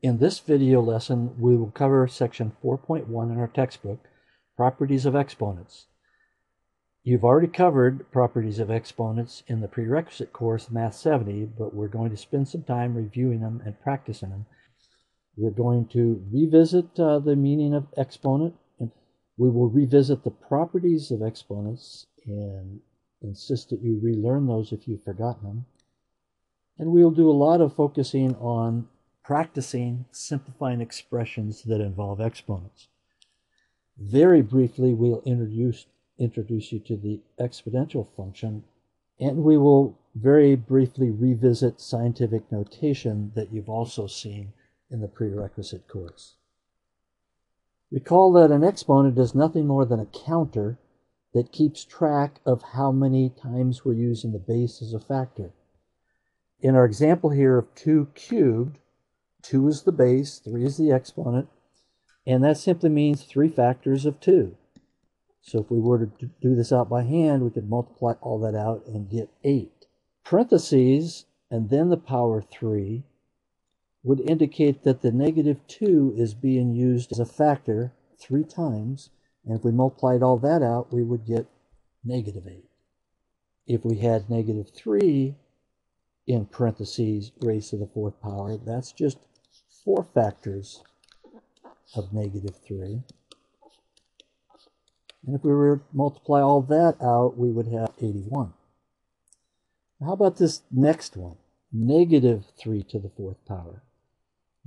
In this video lesson, we will cover section 4.1 in our textbook, Properties of Exponents. You've already covered properties of exponents in the prerequisite course, Math 70, but we're going to spend some time reviewing them and practicing them. We're going to revisit the meaning of exponent, and we will revisit the properties of exponents and insist that you relearn those if you've forgotten them. And we'll do a lot of focusing on practicing simplifying expressions that involve exponents. Very briefly, we'll introduce you to the exponential function, and we will very briefly revisit scientific notation that you've also seen in the prerequisite course. Recall that an exponent is nothing more than a counter that keeps track of how many times we're using the base as a factor. In our example here of 2 cubed, 2 is the base, 3 is the exponent, and that simply means 3 factors of 2. So if we were to do this out by hand, we could multiply all that out and get 8. Parentheses, and then the power 3, would indicate that the negative 2 is being used as a factor 3 times, and if we multiplied all that out, we would get negative 8. If we had negative 3 in parentheses raised to the 4th power, that's just 4 factors of negative 3. And if we were to multiply all that out, we would have 81. Now, how about this next one? Negative 3 to the 4th power.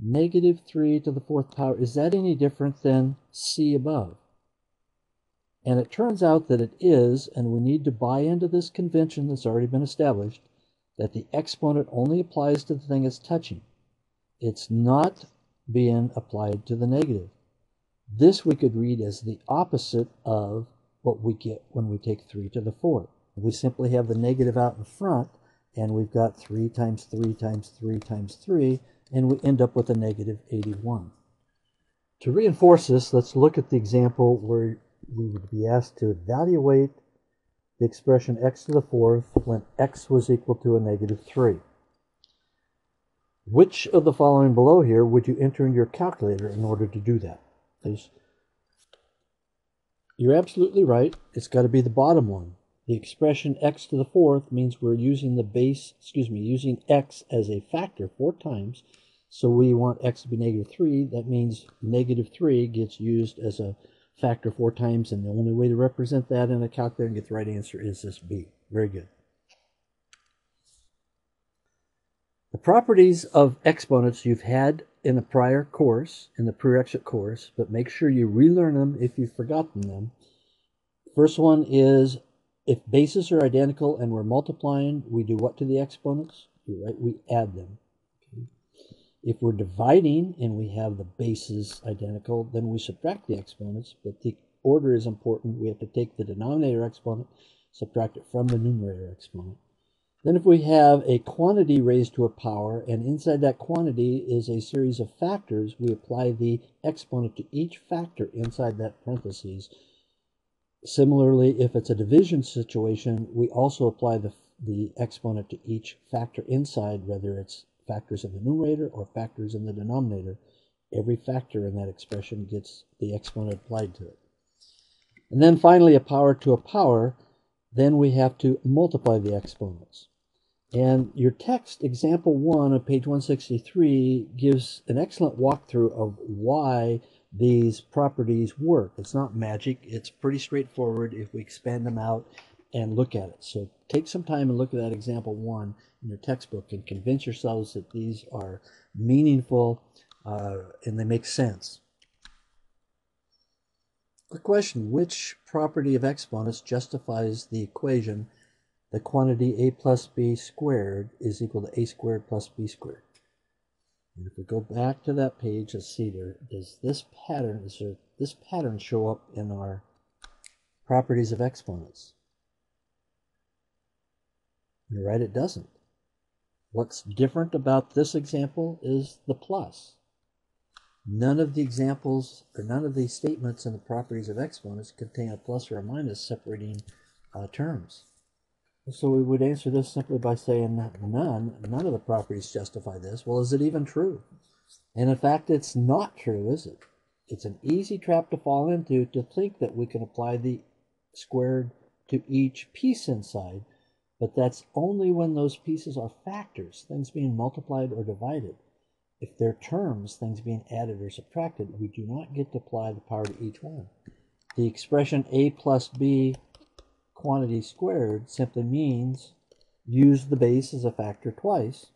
Negative 3 to the 4th power, is that any different than C above? And it turns out that it is, and we need to buy into this convention that's already been established, that the exponent only applies to the thing it's touching. It's not being applied to the negative. This we could read as the opposite of what we get when we take 3 to the 4th. We simply have the negative out in front, and we've got 3 times 3 times 3 times 3, and we end up with a negative 81. To reinforce this, let's look at the example where we would be asked to evaluate the expression x to the 4th when x was equal to a negative 3. Which of the following below here would you enter in your calculator in order to do that? Please. You're absolutely right. It's got to be the bottom one. The expression x to the 4th means we're using using x as a factor 4 times. So we want x to be negative 3. That means negative 3 gets used as a factor 4 times, and the only way to represent that in a calculator and get the right answer is this B. Very good. The properties of exponents you've had in a prior course, in the prerequisite course, but make sure you relearn them if you've forgotten them. First one is if bases are identical and we're multiplying, we do what to the exponents? We add them. Okay. If we're dividing and we have the bases identical, then we subtract the exponents, but the order is important. We have to take the denominator exponent, subtract it from the numerator exponent. Then if we have a quantity raised to a power, and inside that quantity is a series of factors, we apply the exponent to each factor inside that parentheses. Similarly, if it's a division situation, we also apply the exponent to each factor inside, whether it's factors in the numerator or factors in the denominator. Every factor in that expression gets the exponent applied to it. And then finally, a power to a power, then we have to multiply the exponents. And your text, example 1 on page 163, gives an excellent walkthrough of why these properties work. It's not magic. It's pretty straightforward if we expand them out and look at it. So take some time and look at that example 1 in your textbook and convince yourselves that these are meaningful and they make sense. Quick question: which property of exponents justifies the equation the quantity a plus b squared is equal to a squared plus b squared? And if we go back to that page, let's see there, does this pattern show up in our properties of exponents? You're right, it doesn't. What's different about this example is the plus. None of the examples or none of the statements in the properties of exponents contain a plus or a minus separating terms. So we would answer this simply by saying none of the properties justify this. Well, is it even true? And in fact, it's not true, is it? It's an easy trap to fall into to think that we can apply the squared to each piece inside, but that's only when those pieces are factors, things being multiplied or divided. If they're terms, things being added or subtracted, we do not get to apply the power to each one. The expression a plus b quantity squared simply means use the base as a factor twice.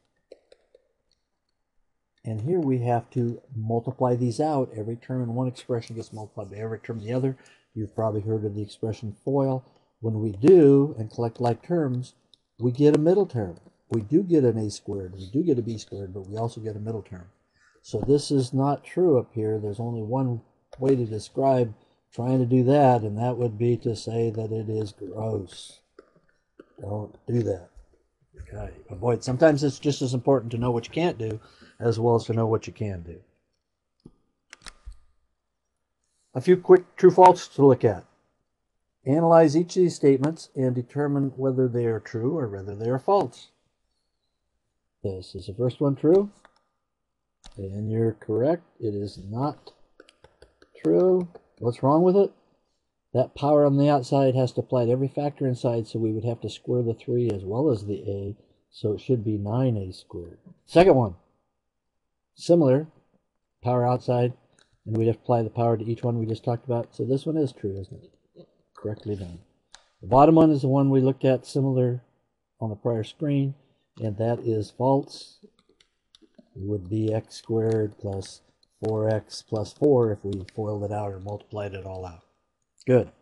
And here we have to multiply these out. Every term in one expression gets multiplied by every term in the other. You've probably heard of the expression FOIL. When we do and collect like terms, we get a middle term. We do get an a squared, we do get a b squared, but we also get a middle term. So this is not true up here. There's only one way to describe trying to do that, and that would be to say that it is gross. Don't do that. Okay, avoid. Sometimes it's just as important to know what you can't do as well as to know what you can do. A few quick true-false to look at. Analyze each of these statements and determine whether they are true or whether they are false. This is the first one true, and you're correct. It is not true. What's wrong with it? That power on the outside has to apply to every factor inside, so we would have to square the 3 as well as the a, so it should be 9a squared. Second one, similar, power outside, and we'd have to apply the power to each one we just talked about. So this one is true, isn't it? Correctly done. The bottom one is the one we looked at similar on the prior screen, and that is false. It would be x squared plus 4x plus 4 if we FOILed it out or multiplied it all out. Good.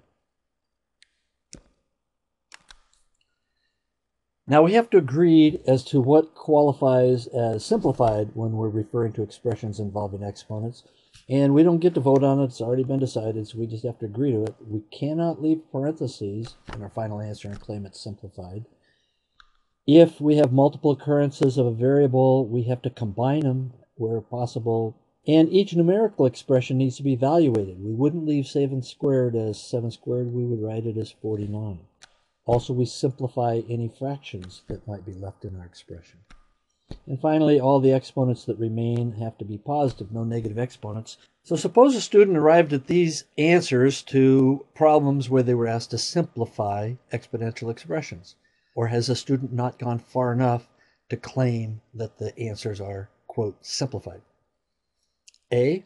Now we have to agree as to what qualifies as simplified when we're referring to expressions involving exponents. And we don't get to vote on it. It's already been decided, so we just have to agree to it. We cannot leave parentheses in our final answer and claim it's simplified. If we have multiple occurrences of a variable, we have to combine them where possible. And each numerical expression needs to be evaluated. We wouldn't leave 7 squared as 7 squared. We would write it as 49. Also, we simplify any fractions that might be left in our expression. And finally, all the exponents that remain have to be positive, no negative exponents. So suppose a student arrived at these answers to problems where they were asked to simplify exponential expressions. Or has a student not gone far enough to claim that the answers are, quote, simplified? A,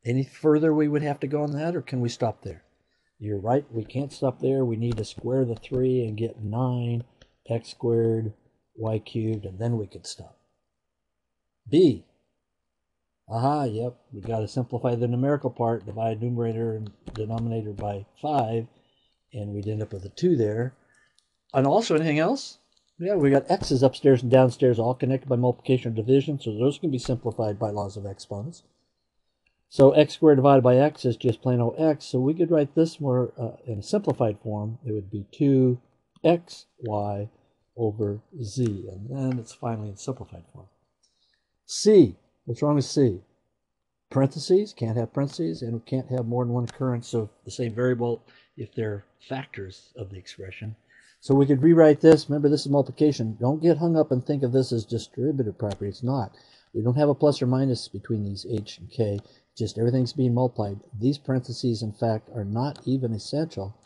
any further we would have to go on that, or can we stop there? You're right, we can't stop there. We need to square the 3 and get 9, x squared, y cubed, and then we could stop. B, yep, we got to simplify the numerical part, divide numerator and denominator by 5, and we'd end up with a 2 there. And also anything else? Yeah, we got x's upstairs and downstairs all connected by multiplication or division, so those can be simplified by laws of exponents. So x squared divided by x is just plain old x, so we could write this more in a simplified form. It would be 2xy over z, and then it's finally in simplified form. C, what's wrong with C? Parentheses, can't have parentheses, and we can't have more than one occurrence of the same variable if they're factors of the expression. So we could rewrite this. Remember, this is multiplication. Don't get hung up and think of this as distributive property. It's not. We don't have a plus or minus between these h and k. Just everything's being multiplied. These parentheses, in fact, are not even essential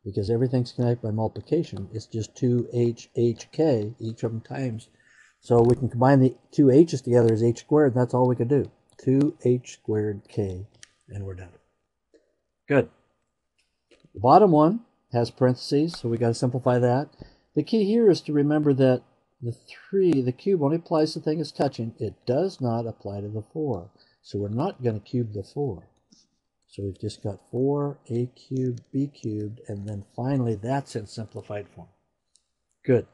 because everything's connected by multiplication. It's just 2h, each of them times. So we can combine the two h's together as h squared, and that's all we can do. 2h squared k, and we're done. Good. The bottom one has parentheses, so we got to simplify that. The key here is to remember that the cube only applies to the thing it's touching. It does not apply to the 4. So we're not going to cube the 4. So we've just got 4a cubed, b cubed, and then finally that's in simplified form. Good.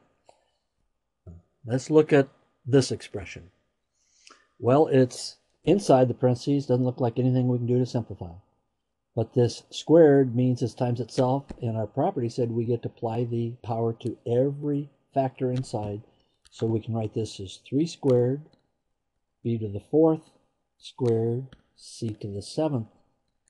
Let's look at this expression. Well, it's inside the parentheses. Doesn't look like anything we can do to simplify. But this squared means it's times itself, and our property said we get to apply the power to every factor inside. So we can write this as 3 squared, b to the 4th squared, c to the 7th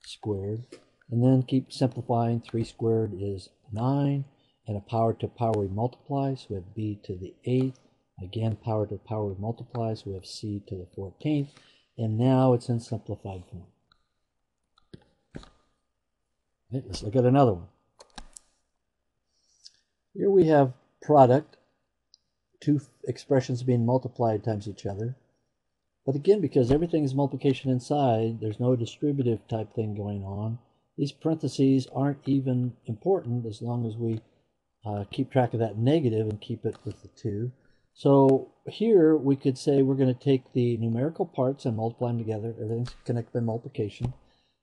squared, and then keep simplifying. 3 squared is 9, and a power to power we multiply, so we have b to the 8th Again, power to the power we multiply, so we have c to the 14th. And now it's in simplified form. Okay, let's look at another one. Here we have product, two expressions being multiplied times each other. But again, because everything is multiplication inside, there's no distributive type thing going on. These parentheses aren't even important as long as we keep track of that negative and keep it with the 2. So here we could say we're going to take the numerical parts and multiply them together. Everything's connected by multiplication.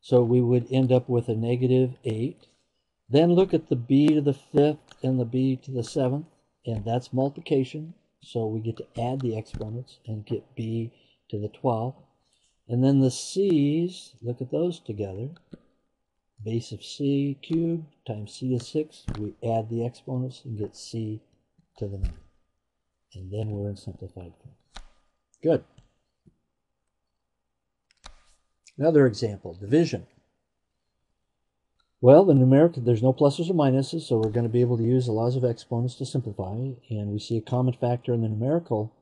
So we would end up with a negative 8. Then look at the b to the 5th and the b to the 7th, and that's multiplication. So we get to add the exponents and get b to the 12th. And then the c's, look at those together. Base of c cubed times c to the 6th. We add the exponents and get c to the 9th. And then we're in simplified form. Good. Another example, division. Well, the numeric, there's no pluses or minuses, so we're going to be able to use the laws of exponents to simplify. And we see a common factor in the numerical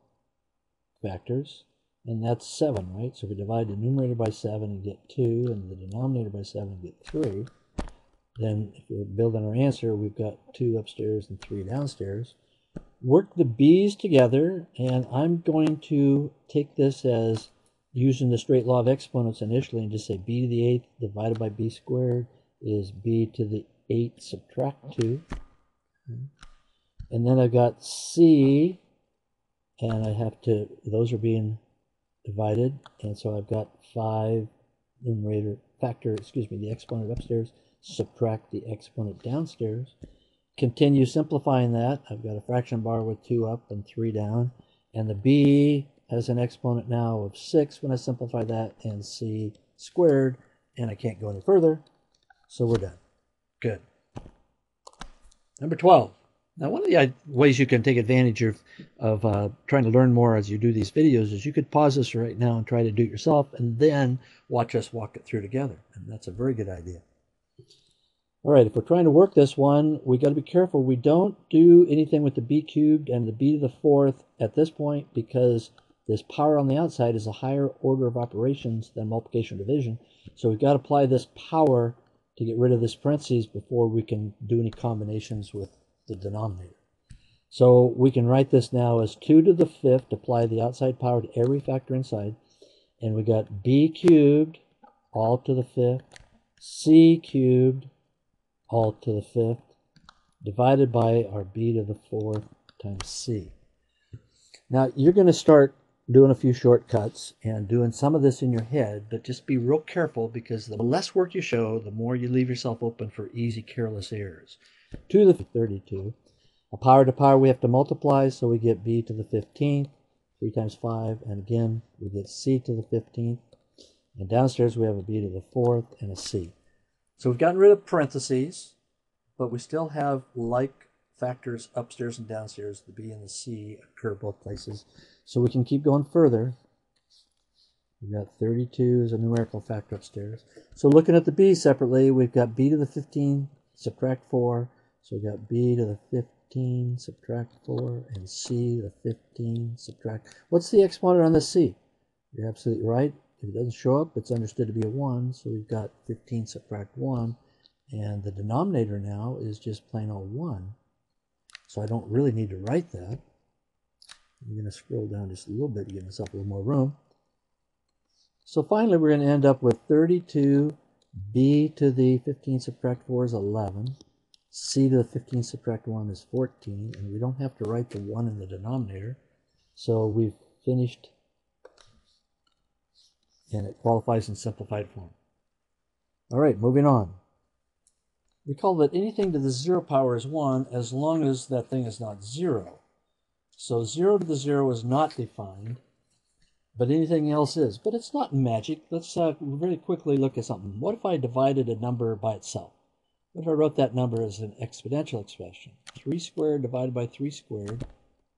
factors, and that's 7, right? So if we divide the numerator by 7 and get 2, and the denominator by 7 and get 3, then if we're building our answer, we've got 2 upstairs and 3 downstairs. Work the b's together, and I'm going to take this as using the straight law of exponents initially and just say b to the 8th divided by b squared is b to the 8 subtract 2. And then I've got c, and I have to, those are being divided, and so I've got 5 numerator factor, the exponent upstairs, subtract the exponent downstairs. Continue simplifying that. I've got a fraction bar with 2 up and 3 down, and the b has an exponent now of 6 when I simplify that, and c squared, and I can't go any further, so we're done. Good. Number 12. Now, one of the ways you can take advantage of trying to learn more as you do these videos is you could pause this right now and try to do it yourself, and then watch us walk it through together, and that's a very good idea. All right, if we're trying to work this one, we got to be careful. We don't do anything with the b cubed and the b to the 4th at this point because this power on the outside is a higher order of operations than multiplication or division. So we've got to apply this power to get rid of this parentheses before we can do any combinations with the denominator. So we can write this now as 2 to the 5th, apply the outside power to every factor inside, and we got b cubed all to the 5th, c cubed all to the 5th, divided by our b to the 4th times c. Now, you're going to start doing a few shortcuts and doing some of this in your head, but just be real careful because the less work you show, the more you leave yourself open for easy, careless errors. 2 to the 32. A power to power we have to multiply, so we get b to the 15th, 3 times 5, and again, we get c to the 15th. And downstairs we have a b to the 4th and a c. So we've gotten rid of parentheses, but we still have like factors upstairs and downstairs. The b and the c occur both places. So we can keep going further. We've got 32 as a numerical factor upstairs. So looking at the b separately, we've got b to the 15, subtract 4. So we've got b to the 15, subtract 4, and c to the 15, subtract. What's the exponent on the c? You're absolutely right. If it doesn't show up, it's understood to be a 1, so we've got 15 subtract 1, and the denominator now is just plain old 1, so I don't really need to write that. I'm going to scroll down just a little bit to give myself a little more room. So finally, we're going to end up with 32, b to the 15 subtract 4 is 11, c to the 15 subtract 1 is 14, and we don't have to write the 1 in the denominator, so we've finished, and it qualifies in simplified form. All right, moving on. Recall that anything to the 0 power is 1 as long as that thing is not 0. So 0 to the 0 is not defined, but anything else is. But it's not magic. Let's really quickly look at something. What if I divided a number by itself? What if I wrote that number as an exponential expression? 3 squared divided by 3 squared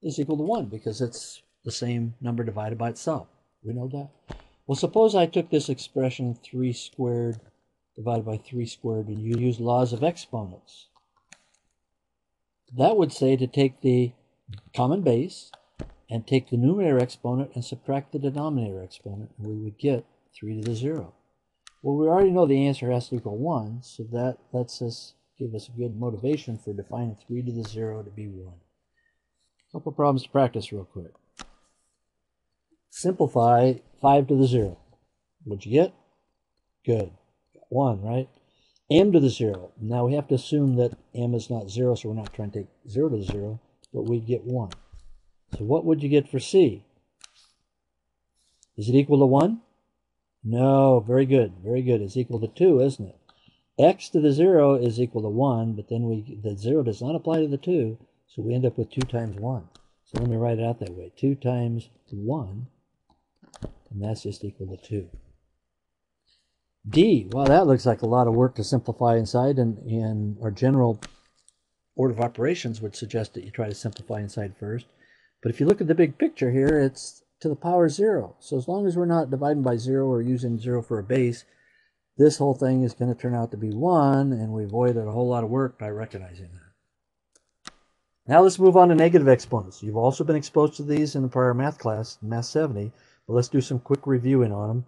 is equal to 1 because it's the same number divided by itself. We know that. Well, suppose I took this expression 3 squared divided by 3 squared and you use laws of exponents. That would say to take the common base and take the numerator exponent and subtract the denominator exponent, and we would get 3 to the 0. Well, we already know the answer has to equal 1, so that lets us give us a good motivation for defining 3 to the 0 to be 1. A couple problems to practice real quick. Simplify 5 to the 0. What'd you get? Good. Got 1, right? M to the 0. Now we have to assume that M is not 0, so we're not trying to take 0 to the 0, but we'd get 1. So what would you get for C? Is it equal to 1? No, very good, very good. It's equal to 2, isn't it? X to the 0 is equal to 1, but then the 0 does not apply to the 2, so we end up with 2 times 1. So let me write it out that way. 2 times 1, and that's just equal to 2. D, well, that looks like a lot of work to simplify inside, and our general order of operations would suggest that you try to simplify inside first. But if you look at the big picture here, it's to the power 0. So as long as we're not dividing by 0 or using 0 for a base, this whole thing is going to turn out to be 1, and we avoided a whole lot of work by recognizing that. Now let's move on to negative exponents. You've also been exposed to these in the prior math class, Math 70, but let's do some quick reviewing on them.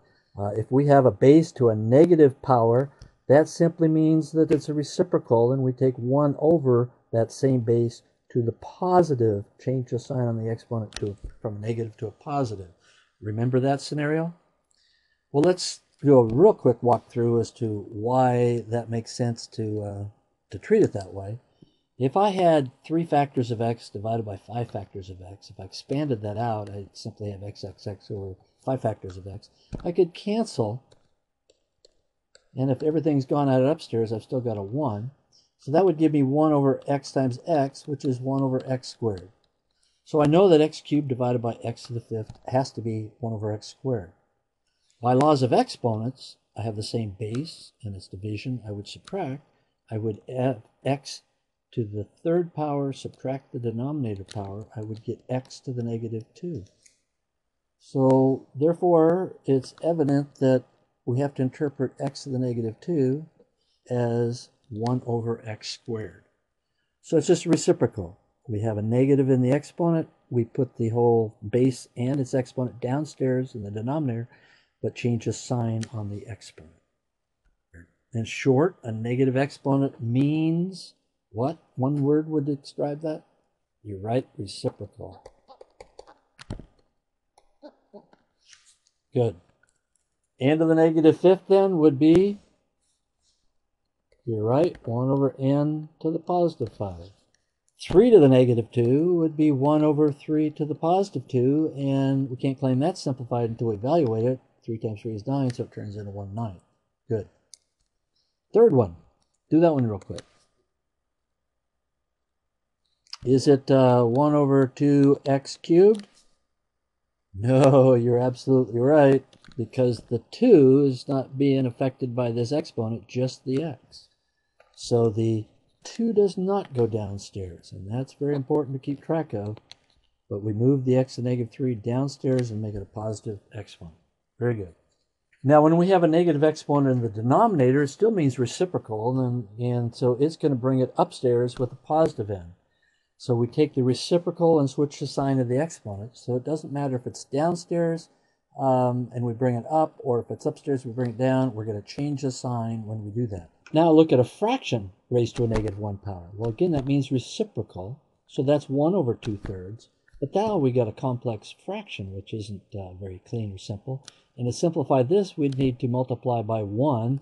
If we have a base to a negative power, that simply means that it's a reciprocal, and we take 1 over that same base to the positive, change the sign on the exponent from a negative to a positive. Remember that scenario? Well, let's do a real quick walkthrough as to why that makes sense to treat it that way. If I had 3 factors of x divided by 5 factors of x, if I expanded that out, I'd simply have x over 5 factors of x. I could cancel, and if everything's gone out upstairs, I've still got a 1. So that would give me 1 over x times x, which is 1 over x squared. So I know that x cubed divided by x to the 5th has to be 1 over x squared. By laws of exponents, I have the same base and its division. I would subtract. I would add x to the 3rd power, subtract the denominator power. I would get x to the negative 2. So therefore, it's evident that we have to interpret x to the negative 2 as 1 over x squared. So it's just reciprocal. We have a negative in the exponent. We put the whole base and its exponent downstairs in the denominator, but change the sign on the exponent. In short, a negative exponent means what? One word would describe that? You're right, reciprocal. Good. N to the negative 5th then would be, you're right, 1 over n to the positive 5. 3 to the negative 2 would be 1 over 3 to the positive 2, and we can't claim that's simplified until we evaluate it. 3 times 3 is 9, so it turns into 1/9. Good. Third one. Do that one real quick. Is it 1 over 2x cubed? No, you're absolutely right, because the 2 is not being affected by this exponent, just the x. So the 2 does not go downstairs, and that's very important to keep track of. But we move the x to negative 3 downstairs and make it a positive exponent. Very good. Now, when we have a negative exponent in the denominator, it still means reciprocal, and so it's going to bring it upstairs with a positive n. So we take the reciprocal and switch the sign of the exponent. So it doesn't matter if it's downstairs and we bring it up, or if it's upstairs, we bring it down. We're going to change the sign when we do that. Now look at a fraction raised to a negative 1 power. Well, again, that means reciprocal. So that's 1 over 2/3. But now we got a complex fraction, which isn't very clean or simple. And to simplify this, we'd need to multiply by 1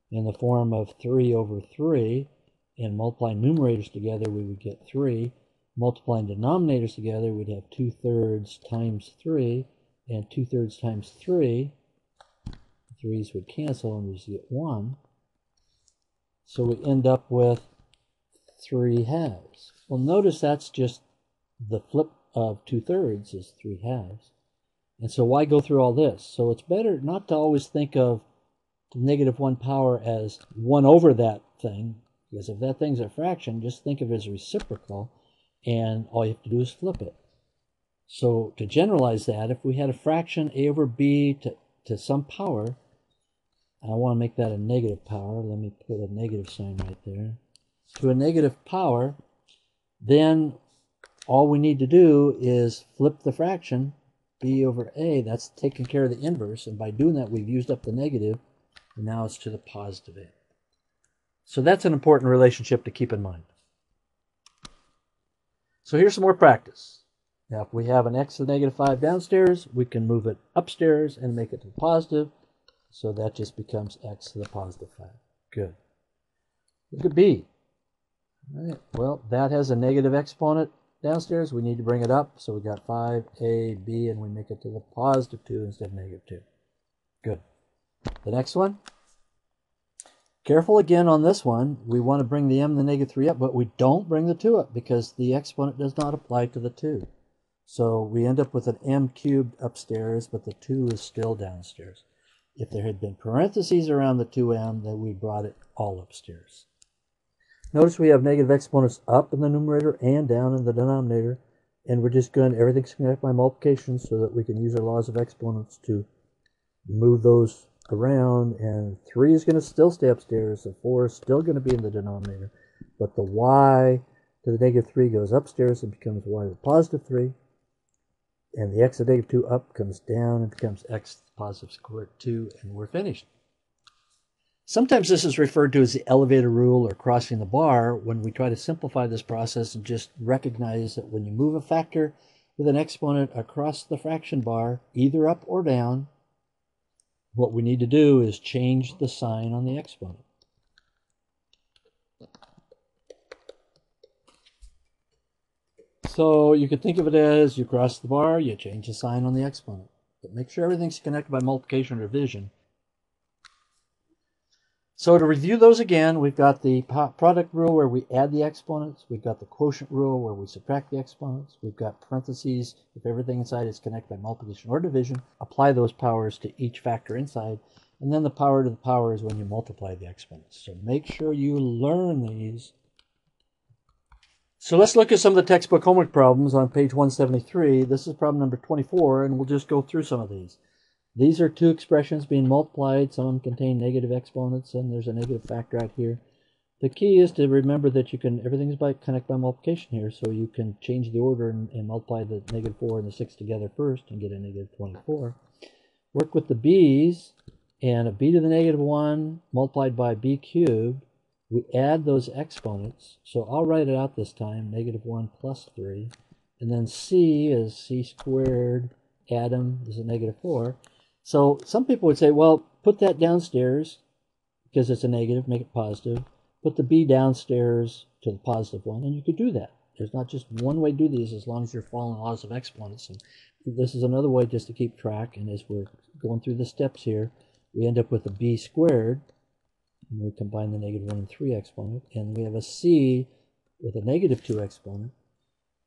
in the form of 3 over 3. And multiplying numerators together, we would get 3. Multiplying denominators together, we'd have 2/3 times 3. And 2/3 times 3. 3's would cancel, and we just get 1. So we end up with 3/2. Well, notice that's just the flip of 2/3 is 3/2. And so why go through all this? So it's better not to always think of the negative 1 power as 1 over that thing, because if that thing's a fraction, just think of it as reciprocal, and all you have to do is flip it. So to generalize that, if we had a fraction a over b to some power, I want to make that a negative power. Let me put a negative sign right there. To a negative power, then all we need to do is flip the fraction, b over a. That's taking care of the inverse, and by doing that, we've used up the negative, and now it's to the positive a. So that's an important relationship to keep in mind. So here's some more practice. Now, if we have an x to the negative 5 downstairs, we can move it upstairs and make it to the positive. So that just becomes x to the positive 5. Good. Look at b. All right. Well, that has a negative exponent downstairs. We need to bring it up. So we got 5ab, and we make it to the positive 2 instead of negative 2. Good. The next one. Careful again on this one. We want to bring the m and the negative 3 up, but we don't bring the 2 up because the exponent does not apply to the 2. So we end up with an m cubed upstairs, but the 2 is still downstairs. If there had been parentheses around the 2m, then we brought it all upstairs. Notice we have negative exponents up in the numerator and down in the denominator, and we're just going, everything's connected by multiplication so that we can use our laws of exponents to move those around, and 3 is going to still stay upstairs, so 4 is still going to be in the denominator, but the y to the negative 3 goes upstairs and becomes y to the positive 3, and the x to the negative 2 up comes down and becomes x to the positive square root 2, and we're finished. Sometimes this is referred to as the elevator rule or crossing the bar when we try to simplify this process and just recognize that when you move a factor with an exponent across the fraction bar, either up or down, what we need to do is change the sign on the exponent. So you could think of it as you cross the bar, you change the sign on the exponent. But make sure everything's connected by multiplication or division. So to review those again, we've got the product rule where we add the exponents. We've got the quotient rule where we subtract the exponents. We've got parentheses if everything inside is connected by multiplication or division. Apply those powers to each factor inside. And then the power to the power is when you multiply the exponents. So make sure you learn these. So let's look at some of the textbook homework problems on page 173. This is problem number 24, and we'll just go through some of these. These are two expressions being multiplied. Some of them contain negative exponents, and there's a negative factor out here. The key is to remember that you can, everything's connected by multiplication here, so you can change the order and multiply the negative 4 and the 6 together first and get a negative 24. Work with the b's, and a b to the negative 1 multiplied by b cubed. We add those exponents, so I'll write it out this time, negative 1 plus 3. And then c is c squared, add them is a negative 4. So some people would say, well, put that downstairs because it's a negative, make it positive. Put the b downstairs to the positive 1, and you could do that. There's not just one way to do these as long as you're following laws of exponents. And this is another way just to keep track, and as we're going through the steps here, we end up with a b squared, and we combine the negative 1 and 3 exponent, and we have a c with a negative 2 exponent.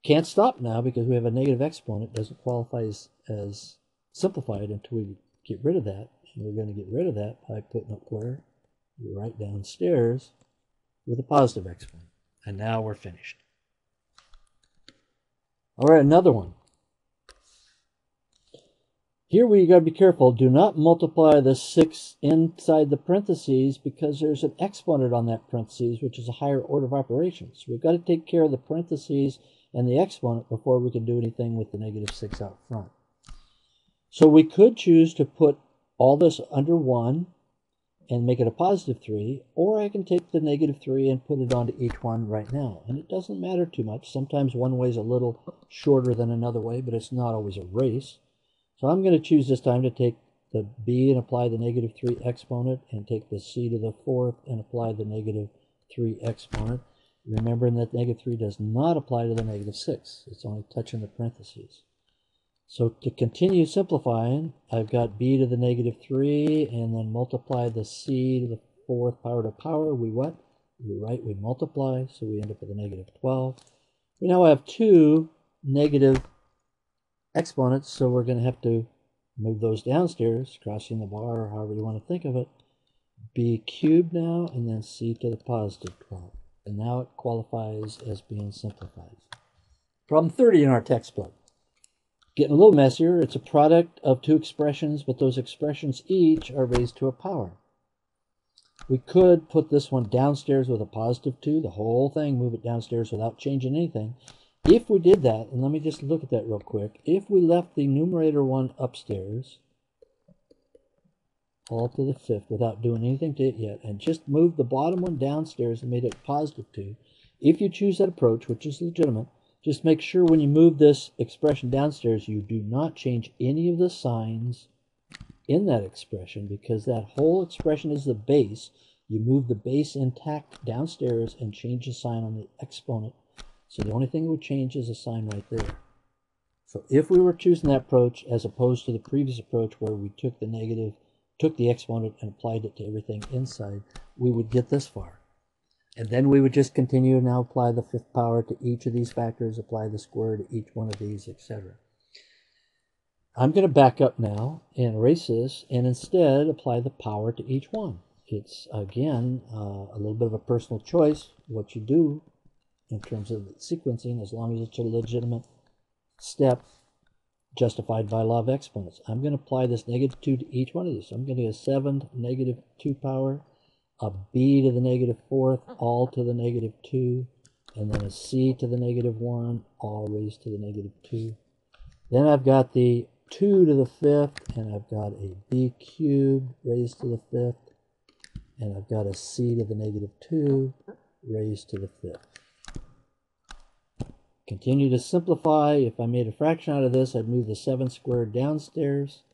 Can't stop now because we have a negative exponent. Doesn't qualify as simplified until we get rid of that. And we're going to get rid of that by putting up where you write downstairs with a positive exponent. And now we're finished. All right, another one. Here we got to be careful. Do not multiply the 6 inside the parentheses because there's an exponent on that parentheses, which is a higher order of operations. We've got to take care of the parentheses and the exponent before we can do anything with the negative 6 out front. So we could choose to put all this under 1 and make it a positive 3, or I can take the negative 3 and put it onto each one right now. And it doesn't matter too much. Sometimes one way is a little shorter than another way, but it's not always a race. So I'm going to choose this time to take the b and apply the negative 3 exponent, and take the c to the 4th and apply the negative 3 exponent. Remembering that negative 3 does not apply to the negative 6. It's only touching the parentheses. So to continue simplifying, I've got b to the negative 3, and then multiply the c to the 4th power to power. We what? You're right, we multiply, so we end up with a negative 12. We now have two negative exponents, so we're going to have to move those downstairs, crossing the bar, or however you want to think of it. B cubed now, and then c to the positive 12. And now it qualifies as being simplified. Problem 30 in our textbook. Getting a little messier. It's a product of two expressions, but those expressions each are raised to a power. We could put this one downstairs with a positive 2, the whole thing, move it downstairs without changing anything. If we did that, and let me just look at that real quick, if we left the numerator one upstairs, all to the fifth without doing anything to it yet, and just moved the bottom one downstairs and made it positive 2, if you choose that approach, which is legitimate, just make sure when you move this expression downstairs, you do not change any of the signs in that expression, because that whole expression is the base. You move the base intact downstairs and change the sign on the exponent. So the only thing that would change is the sign right there. So if we were choosing that approach as opposed to the previous approach where we took the exponent and applied it to everything inside, we would get this far. And then we would just continue to now apply the fifth power to each of these factors, apply the square to each one of these, etc. I'm going to back up now and erase this and instead apply the power to each one. It's, again, a little bit of a personal choice what you do in terms of sequencing, as long as it's a legitimate step justified by law of exponents. I'm going to apply this -2 to each one of these. So I'm going to get a 7 to the -2 power, a b to the -4th, all to the -2, and then a c to the -1, all raised to the -2. Then I've got the 2 to the 5th, and I've got a b cubed raised to the 5th, and I've got a c to the -2 raised to the 5th. Continue to simplify. If I made a fraction out of this, I'd move the 7 squared downstairs.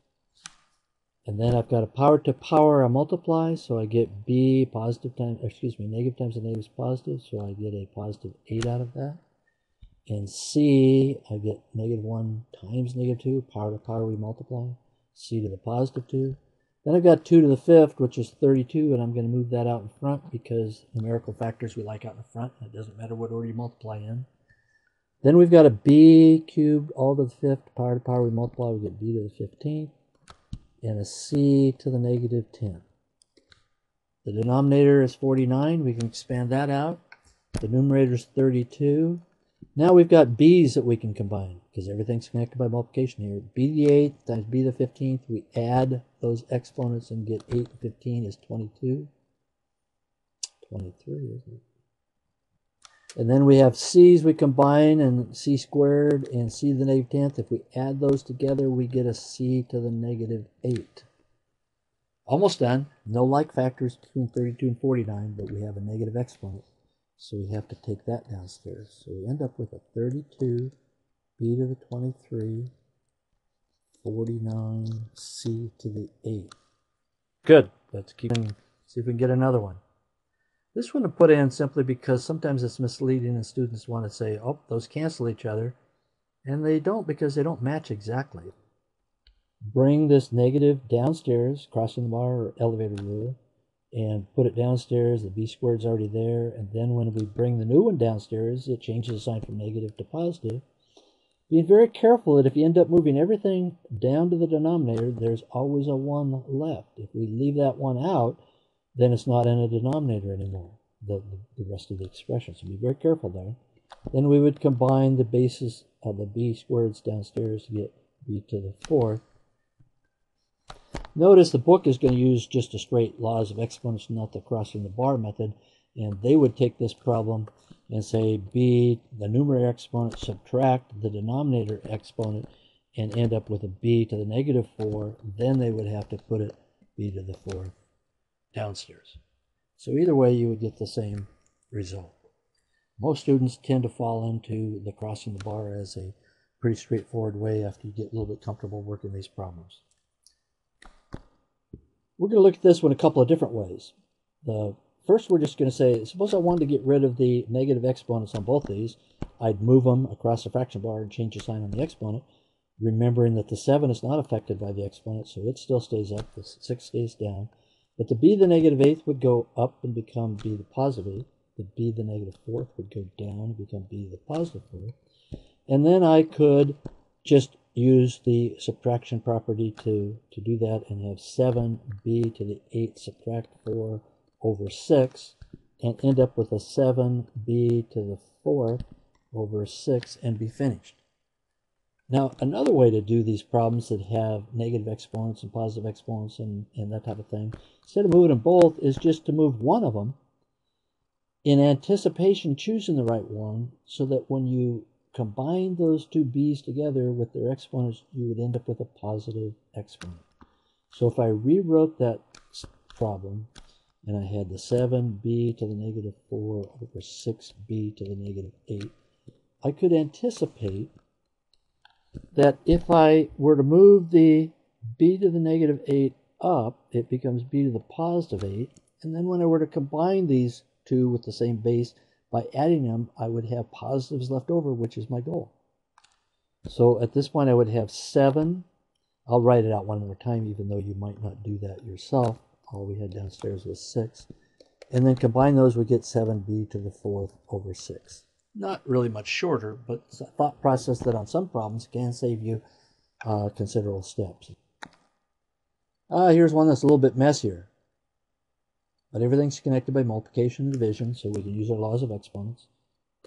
And then I've got a power to power, I multiply, so I get b negative times the negative is positive, so I get a positive 8 out of that. And c, I get -1 times -2, power to power we multiply, c to the positive 2. Then I've got 2 to the 5th, which is 32, and I'm going to move that out in front because numerical factors we like out in the front, and it doesn't matter what order you multiply in. Then we've got a b cubed all to the 5th, power to power we multiply, we get b to the 15th, and a c to the -10. The denominator is 49, we can expand that out. The numerator is 32. Now we've got b's that we can combine, because everything's connected by multiplication here. b to the 8th times b to the 15th, we add those exponents and get 8 to 15 is 22. 23, isn't it? And then we have c's we combine, and c squared and c to the -10th. If we add those together, we get a c to the -8. Almost done. No like factors between 32 and 49, but we have a negative exponent. So we have to take that downstairs. So we end up with a 32, b to the 23, 49, c to the 8. Good. Let's keep in, see if we can get another one. This one I put in simply because sometimes it's misleading and students want to say, oh, those cancel each other. And they don't, because they don't match exactly. Bring this negative downstairs, crossing the bar or elevator rule, and put it downstairs. The b squared's already there. And then when we bring the new one downstairs, it changes the sign from negative to positive. Being very careful that if you end up moving everything down to the denominator, there's always a 1 left. If we leave that 1 out, then it's not in a denominator anymore, the rest of the expression. So be very careful there. Then we would combine the bases of the b squareds downstairs to get b to the 4th. Notice the book is going to use just a straight laws of exponents, not the crossing the bar method. And they would take this problem and say b, the numerator exponent, subtract the denominator exponent, and end up with a b to the -4. Then they would have to put it b to the 4th downstairs. So either way, you would get the same result. Most students tend to fall into the crossing the bar as a pretty straightforward way after you get a little bit comfortable working these problems. We're going to look at this one a couple of different ways. First, we're just going to say, suppose I wanted to get rid of the negative exponents on both these. I'd move them across the fraction bar and change the sign on the exponent, remembering that the 7 is not affected by the exponent, so it still stays up, the 6 stays down. But the b to the -8th would go up and become b to the +8. The b to the -4th would go down and become b to the +4th. And then I could just use the subtraction property to do that and have 7b to the 8 subtract 4 over 6 and end up with a 7b to the 4th over 6 and be finished. Now, another way to do these problems that have negative exponents and positive exponents and that type of thing, instead of moving them both, is just to move one of them in anticipation choosing the right one, so that when you combine those two b's together with their exponents, you would end up with a positive exponent. So if I rewrote that problem, and I had the 7b to the negative 4 over 6b to the negative 8, I could anticipate that if I were to move the b to the negative 8 up, it becomes b to the positive 8. And then when I were to combine these two with the same base, by adding them, I would have positives left over, which is my goal. So at this point, I would have 7. I'll write it out one more time, even though you might not do that yourself. All we had downstairs was 6. And then combine those, we get 7b to the 4th over 6. Not really much shorter, but it's a thought process that on some problems can save you considerable steps. Here's one that's a little bit messier. But everything's connected by multiplication and division, so we can use our laws of exponents.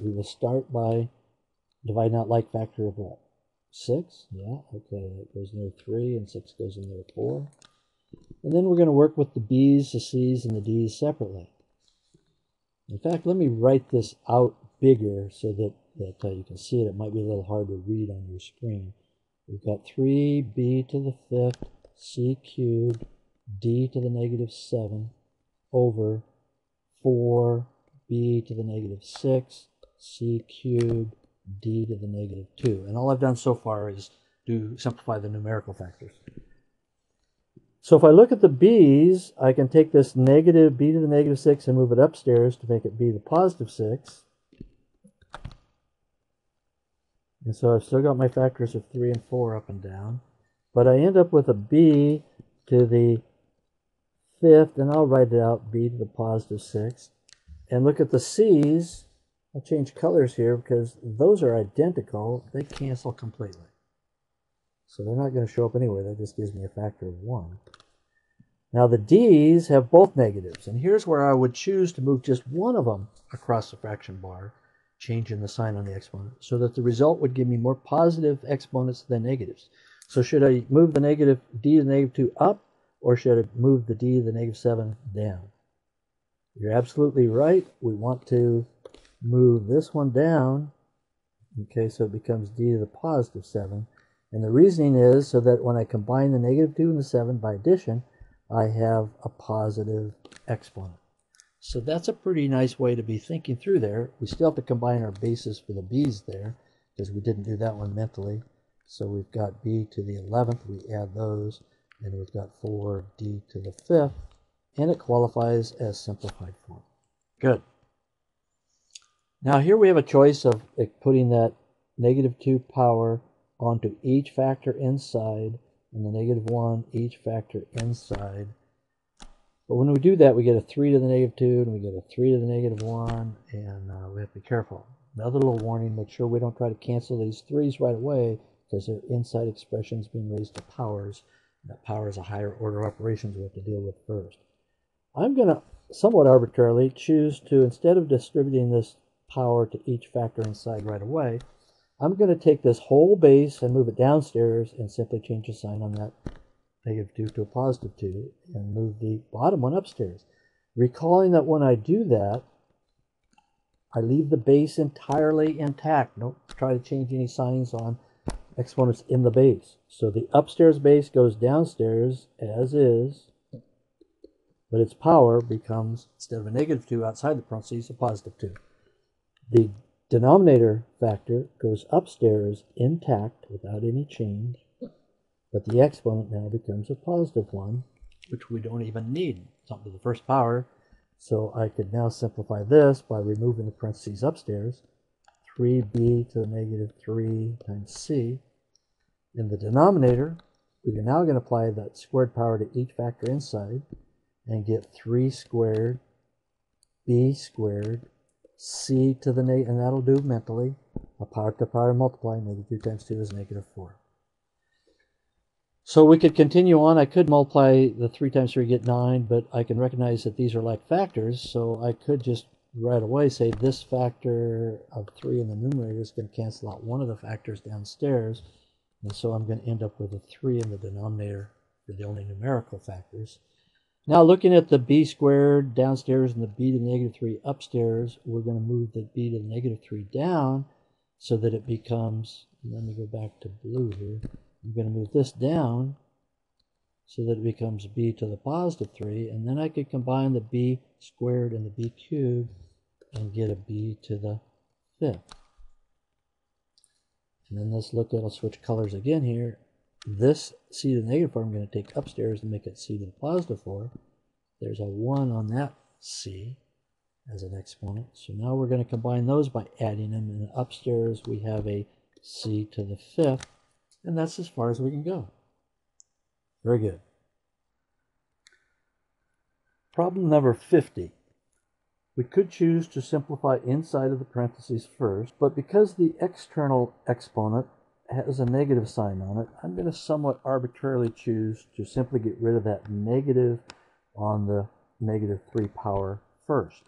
We will start by dividing out like factor of what? 6? Yeah, okay, that goes in there 3, and 6 goes in there 4. And then we're going to work with the b's, the c's, and the d's separately. In fact, let me write this out bigger so that you can see it. It might be a little hard to read on your screen. We've got 3b to the 5th, c cubed, d to the negative 7, over 4b to the negative 6, c cubed, d to the negative 2. And all I've done so far is to simplify the numerical factors. So if I look at the b's, I can take this negative b to the negative 6 and move it upstairs to make it b to the positive 6. And so I've still got my factors of 3 and 4 up and down. But I end up with a b to the 5th, and I'll write it out, b to the positive 6. And look at the c's. I'll change colors here because those are identical. They cancel completely. So they're not going to show up anywhere. That just gives me a factor of 1. Now the d's have both negatives, and here's where I would choose to move just one of them across the fraction bar, changing the sign on the exponent, so that the result would give me more positive exponents than negatives. So should I move the negative d to the negative 2 up, or should I move the d to the negative 7 down? You're absolutely right. We want to move this one down. Okay, so it becomes d to the positive 7. And the reasoning is so that when I combine the negative 2 and the 7 by addition, I have a positive exponent. So that's a pretty nice way to be thinking through there. We still have to combine our bases for the b's there, because we didn't do that one mentally. So we've got b to the 11th, we add those, and we've got 4d to the 5th, and it qualifies as simplified form. Good. Now here we have a choice of putting that negative 2 power onto each factor inside, and the negative 1 each factor inside. But when we do that, we get a 3 to the negative 2, and we get a 3 to the negative 1, and we have to be careful. Another little warning, make sure we don't try to cancel these 3's right away, because they're inside expressions being raised to powers. That power is a higher order of operations we have to deal with first. I'm going to, somewhat arbitrarily, choose to, instead of distributing this power to each factor inside right away, I'm going to take this whole base and move it downstairs and simply change the sign on that negative 2 to a positive 2 and move the bottom one upstairs. Recalling that when I do that, I leave the base entirely intact. Don't try to change any signs on exponents in the base. So the upstairs base goes downstairs as is, but its power becomes, instead of a negative 2 outside the parentheses, a positive 2. The denominator factor goes upstairs intact without any change, but the exponent now becomes a positive 1, which we don't even need something to the first power. So I could now simplify this by removing the parentheses upstairs. 3b to the negative 3 times c. In the denominator, we are now going to apply that squared power to each factor inside and get 3 squared b squared c to the negative, and that'll do mentally. A power to power multiply, negative 2 times 2 is negative 4. So we could continue on. I could multiply the 3 times 3 get 9, but I can recognize that these are like factors, so I could just right away say this factor of 3 in the numerator is going to cancel out one of the factors downstairs, and so I'm going to end up with a 3 in the denominator for the only numerical factors. Now looking at the b squared downstairs and the b to the negative 3 upstairs, we're going to move the b to the negative 3 down, so that it becomes, let me go back to blue here, I'm going to move this down so that it becomes b to the positive 3, and then I could combine the b squared and the b cubed and get a b to the 5th. And then let's look at, I'll switch colors again here. This c to the negative 4 I'm going to take upstairs and make it c to the positive 4. There's a 1 on that c as an exponent. So now we're going to combine those by adding them, and upstairs we have a c to the 5th, and that's as far as we can go. Very good. Problem number 50. We could choose to simplify inside of the parentheses first, but because the external exponent has a negative sign on it, I'm going to somewhat arbitrarily choose to simply get rid of that negative on the negative 3 power first.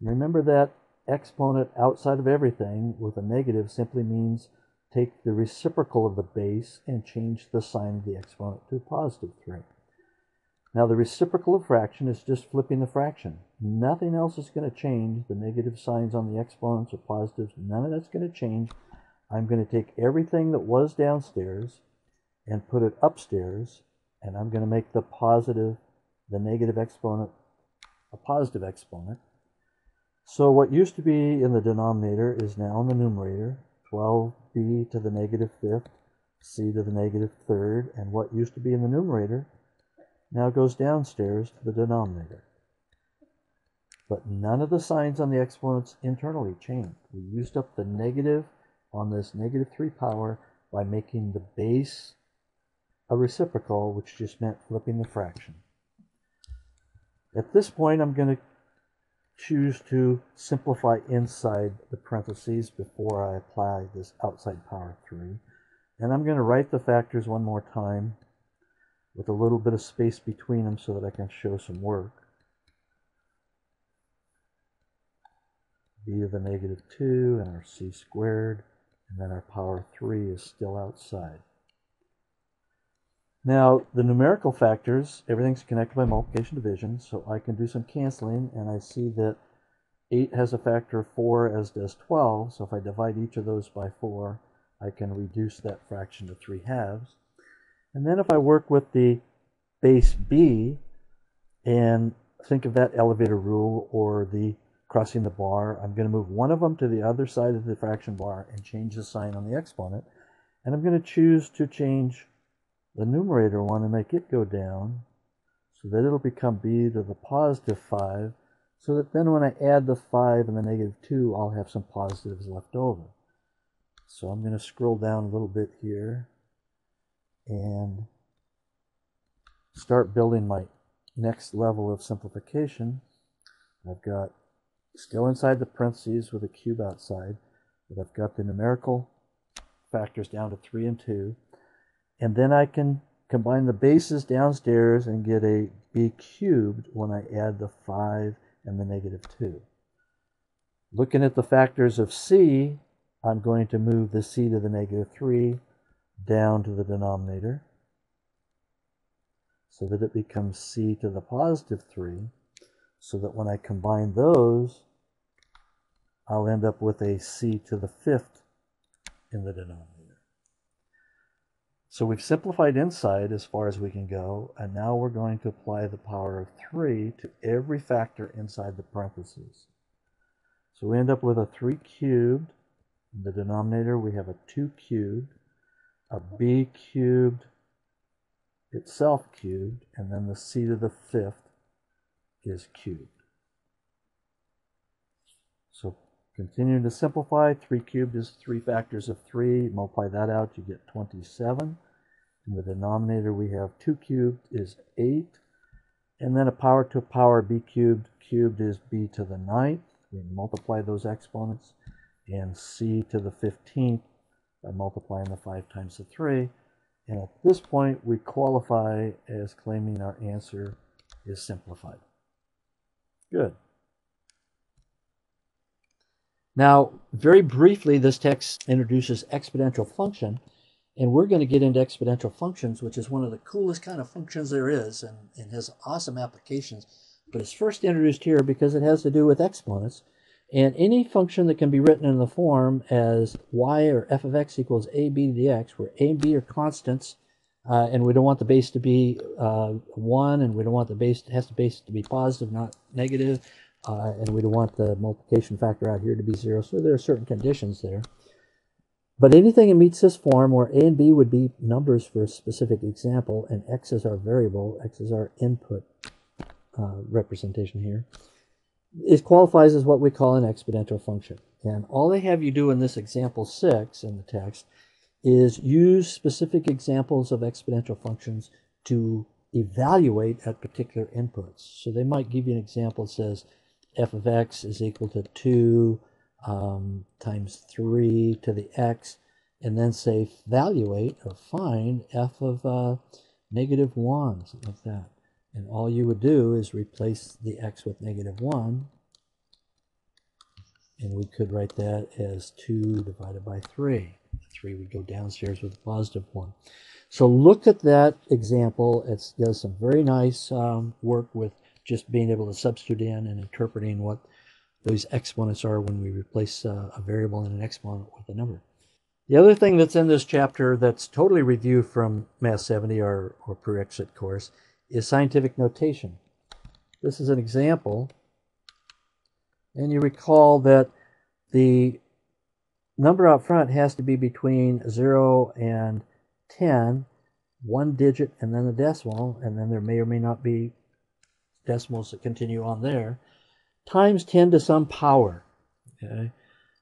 Remember that exponent outside of everything with a negative simply means take the reciprocal of the base and change the sign of the exponent to positive 3. Now the reciprocal of fraction is just flipping the fraction. Nothing else is going to change. The negative signs on the exponents or positives, none of that's going to change. I'm going to take everything that was downstairs and put it upstairs, and I'm going to make the negative exponent a positive exponent. So what used to be in the denominator is now in the numerator, 12b to the negative 5th, c to the negative 3rd, and what used to be in the numerator now goes downstairs to the denominator. But none of the signs on the exponents internally changed. We used up the negative on this negative 3 power by making the base a reciprocal, which just meant flipping the fraction. At this point, I'm going to choose to simplify inside the parentheses before I apply this outside power 3. And I'm going to write the factors one more time with a little bit of space between them so that I can show some work. b to the negative 2 and our c squared, and then our power 3 is still outside. Now, the numerical factors, everything's connected by multiplication division, so I can do some canceling, and I see that 8 has a factor of 4, as does 12, so if I divide each of those by 4, I can reduce that fraction to 3/2. And then if I work with the base b and think of that elevator rule or the crossing the bar, I'm going to move one of them to the other side of the fraction bar and change the sign on the exponent. And I'm going to choose to change the numerator one and make it go down so that it'll become b to the positive 5, so that then when I add the 5 and the negative 2, I'll have some positives left over. So I'm going to scroll down a little bit here and start building my next level of simplification. I've got still inside the parentheses with a cube outside, but I've got the numerical factors down to 3 and 2. And then I can combine the bases downstairs and get a b cubed when I add the 5 and the negative 2. Looking at the factors of c, I'm going to move the c to the negative 3 down to the denominator so that it becomes c to the positive 3, so that when I combine those, I'll end up with a c to the 5th in the denominator. So we've simplified inside as far as we can go, and now we're going to apply the power of 3 to every factor inside the parentheses. So we end up with a 3 cubed. In the denominator, we have a 2 cubed, a b cubed itself cubed, and then the c to the 5th is cubed. So continuing to simplify, 3 cubed is 3 factors of 3. Multiply that out, you get 27. In the denominator, we have 2 cubed is 8. And then a power to a power b cubed. Cubed is b to the 9th. We multiply those exponents. And c to the 15th by multiplying the 5 times the 3. And at this point, we qualify as claiming our answer is simplified. Good. Now, very briefly, this text introduces exponential function, and we're going to get into exponential functions, which is one of the coolest kind of functions there is and has awesome applications. But it's first introduced here because it has to do with exponents, And any function that can be written in the form as y or f of x equals ab to the x, where a and b are constants, and we don't want the base to be 1, and we don't want the base, to be positive, not negative, and we don't want the multiplication factor out here to be 0, so there are certain conditions there. But anything that meets this form, where a and b would be numbers for a specific example, and x is our variable, x is our input representation here, it qualifies as what we call an exponential function. And all they have you do in this example 6 in the text is use specific examples of exponential functions to evaluate at particular inputs. So they might give you an example that says f of x is equal to 2 times 3 to the x, and then say evaluate or find f of negative 1, something like that. And all you would do is replace the x with negative 1, and we could write that as 2 divided by 3. 3 would go downstairs with a positive 1. So look at that example. It does some very nice work with just being able to substitute in and interpreting what those exponents are when we replace a variable and an exponent with a number. The other thing that's in this chapter that's totally reviewed from Math 70 or prerequisite course is scientific notation. This is an example, and you recall that the number out front has to be between 0 and 10, one digit and then a decimal, and then there may or may not be decimals that continue on there, times 10 to some power. Okay?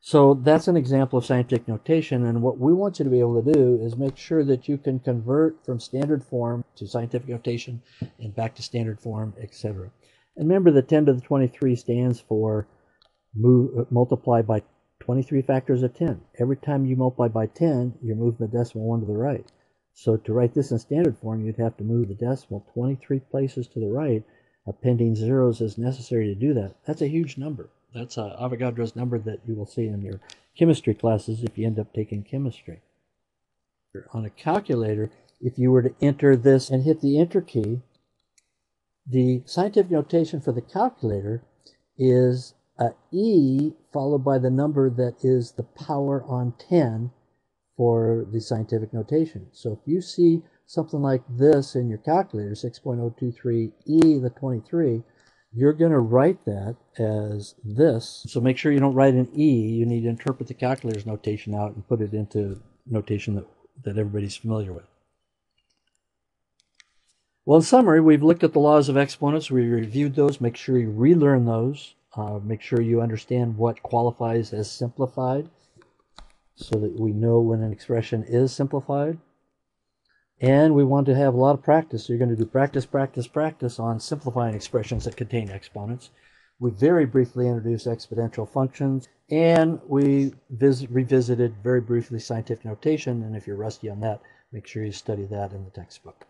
So that's an example of scientific notation, and what we want you to be able to do is make sure that you can convert from standard form to scientific notation and back to standard form, etc. And remember that 10 to the 23 stands for multiply by 23 factors of 10. Every time you multiply by 10, you're moving the decimal 1 to the right. So to write this in standard form, you'd have to move the decimal 23 places to the right, appending zeros as necessary to do that. That's a huge number. That's Avogadro's number that you will see in your chemistry classes if you end up taking chemistry. On a calculator, if you were to enter this and hit the enter key, the scientific notation for the calculator is a e followed by the number that is the power on 10 for the scientific notation. So if you see something like this in your calculator, 6.023 e to the 23, you're going to write that as this. So make sure you don't write an e. You need to interpret the calculator's notation out and put it into notation that everybody's familiar with. Well, in summary, we've looked at the laws of exponents. We reviewed those. Make sure you relearn those. Make sure you understand what qualifies as simplified so that we know when an expression is simplified. And we want to have a lot of practice. So you're going to do practice, practice, practice on simplifying expressions that contain exponents. We very briefly introduced exponential functions, and we revisited very briefly scientific notation. And if you're rusty on that, make sure you study that in the textbook.